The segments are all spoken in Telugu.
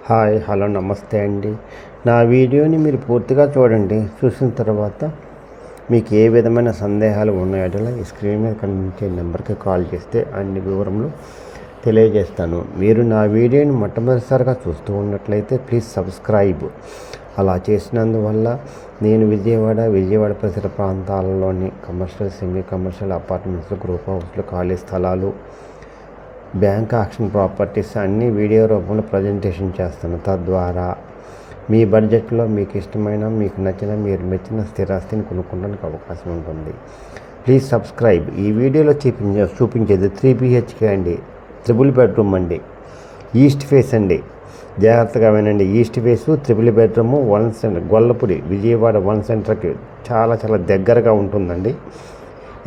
హాయ్ హలో నమస్తే అండి. నా వీడియోని మీరు పూర్తిగా చూడండి. చూసిన తర్వాత మీకు ఏ విధమైన సందేహాలు ఉన్నాయో ఈ స్క్రీన్ మీద కనిపించే నెంబర్కి కాల్ చేస్తే అన్ని వివరములు తెలియజేస్తాను. మీరు నా వీడియోని మొట్టమొదటిసారిగా చూస్తూ ఉన్నట్లయితే ప్లీజ్ సబ్స్క్రైబ్. అలా చేసినందువల్ల నేను విజయవాడ పరిసర ప్రాంతాలలోని commercial, semi commercial apartments, group హౌస్లు, ఖాళీ స్థలాలు, బ్యాంక్ ఆక్షన్ ప్రాపర్టీస్ అన్నీ వీడియో రూపంలో ప్రజెంటేషన్ చేస్తాను. తద్వారా మీ బడ్జెట్లో మీకు ఇష్టమైన, మీకు నచ్చిన, మీరు మెచ్చిన స్థిరాస్తిని కొనుక్కోవడానికి అవకాశం ఉంటుంది. Please subscribe. ఈ వీడియోలో చూపించేది 3 BHK అండి, ట్రిపుల్ బెడ్రూమ్ అండి, ఈస్ట్ ఫేస్ అండి. జాగ్రత్తగా వినండి. East face, triple bedroom, 1 centre, Gollapudi, Vijayawada 1 సెంటర్కి చాలా దగ్గరగా ఉంటుందండి.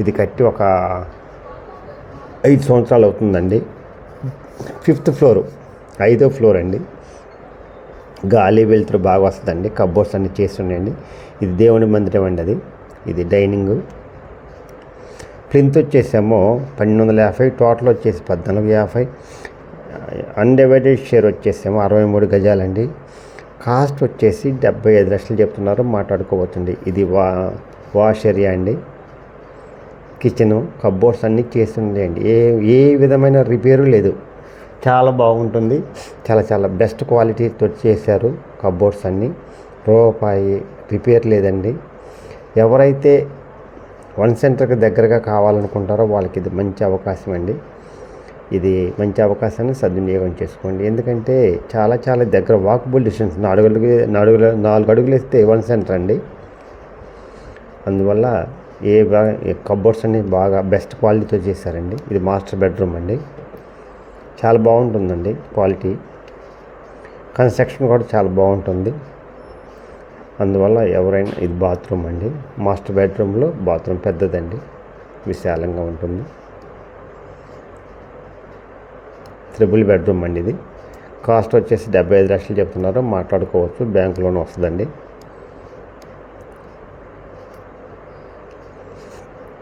ఇది కట్టి ఒక 5 సంవత్సరాలు అవుతుందండి. 5th ఫ్లోర్, 5వ ఫ్లోర్ అండి. గాలి వెలుతురు బాగా వస్తుందండి. కబోర్డ్స్ అన్నీ చేసి ఉన్నాయండి. ఇది దేవుని మందిరం అండి. ఇది డైనింగ్. ప్లింత్ వచ్చేసేమో 1250, టోటల్ వచ్చేసి 1450. అన్డివైడెడ్ షేర్ వచ్చేసేమో 63 గజాలండి. కాస్ట్ వచ్చేసి 75 లక్షలు చెప్తున్నారు, మాట్లాడుకోవచ్చండి. ఇది వాష్ ఏరియా అండి. కిచెను, కబోర్డ్స్ అన్నీ చేసి ఉండేయండి. ఏ విధమైన రిపేరు లేదు. చాలా బాగుంటుంది. చాలా బెస్ట్ క్వాలిటీతో చేశారు. కబోర్డ్స్ అన్నీ రూపాయి రిపేర్ లేదండి. ఎవరైతే 1 సెంటర్కి దగ్గరగా కావాలనుకుంటారో వాళ్ళకి ఇది మంచి అవకాశం అండి. ఇది మంచి అవకాశాన్ని సద్వినియోగం చేసుకోండి. ఎందుకంటే చాలా దగ్గర, వాకబుల్ డిస్టెన్స్, 4 అడుగులు వేస్తే 1 సెంటర్ అండి. అందువల్ల కబోర్డ్స్ అన్ని బాగా బెస్ట్ క్వాలిటీతో చేశారండి. ఇది మాస్టర్ బెడ్రూమ్ అండి. చాలా బాగుంటుందండి క్వాలిటీ. కన్స్ట్రక్షన్ కూడా చాలా బాగుంటుంది. అందువల్ల ఎవరైనా, ఇది బాత్రూమ్ అండి. మాస్టర్ బెడ్రూమ్లో బాత్రూమ్ పెద్దదండి, విశాలంగా ఉంటుంది. ట్రిపుల్ బెడ్రూమ్ అండి. ఇది కాస్ట్ వచ్చేసి 75 లక్షలు చెప్తున్నారు, మాట్లాడుకోవచ్చు. బ్యాంక్ లోన్ వస్తుందండి.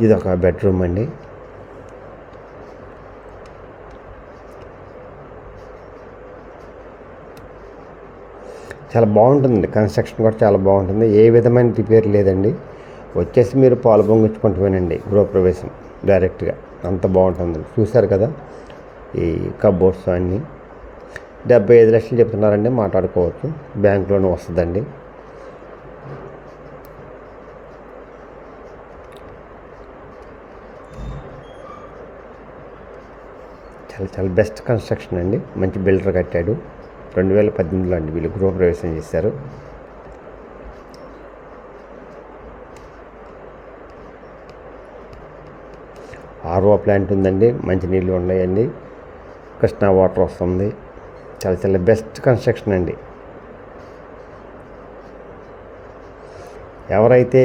ఇది ఒక బెడ్రూమ్ అండి. చాలా బాగుంటుందండి. కన్స్ట్రక్షన్ కూడా చాలా బాగుంటుంది. ఏ విధమైన రిపేర్ లేదండి. వచ్చేసి మీరు పాలు పొంగించుకుంటూ వినండి, గృహప్రవేశం డైరెక్ట్గా. అంత బాగుంటుంది. చూశారు కదా ఈ కబోర్డ్స్ అన్నీ. 75 లక్షలు చెప్తున్నారండి, మాట్లాడుకోవచ్చు. బ్యాంక్ లోన్ వస్తుందండి. చాలా బెస్ట్ కన్స్ట్రక్షన్ అండి. మంచి బిల్డర్ కట్టాడు. 2018లో అండి వీళ్ళు గృహప్రవేశం చేశారు. RO ప్లాంట్ ఉందండి. మంచినీళ్ళు ఉన్నాయండి. కృష్ణా వాటర్ వస్తుంది. చాలా బెస్ట్ కన్స్ట్రక్షన్ అండి. ఎవరైతే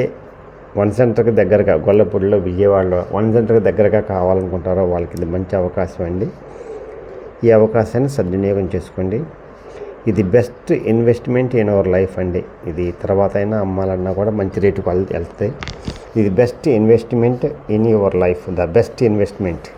1 సెంటర్కి దగ్గరగా, గొల్లపూడిలో, విజయవాడలో 1 సెంటర్కి దగ్గరగా కావాలనుకుంటారో వాళ్ళకి ఇది మంచి అవకాశం అండి. ఈ అవకాశాన్ని సద్వినియోగం చేసుకోండి. ఇది best investment in our life అండి. ఇది తర్వాత అయినా అమ్మాలన్నా కూడా మంచి రేటుకు వెళ్తాయి. ఇది best investment in your life, the best investment.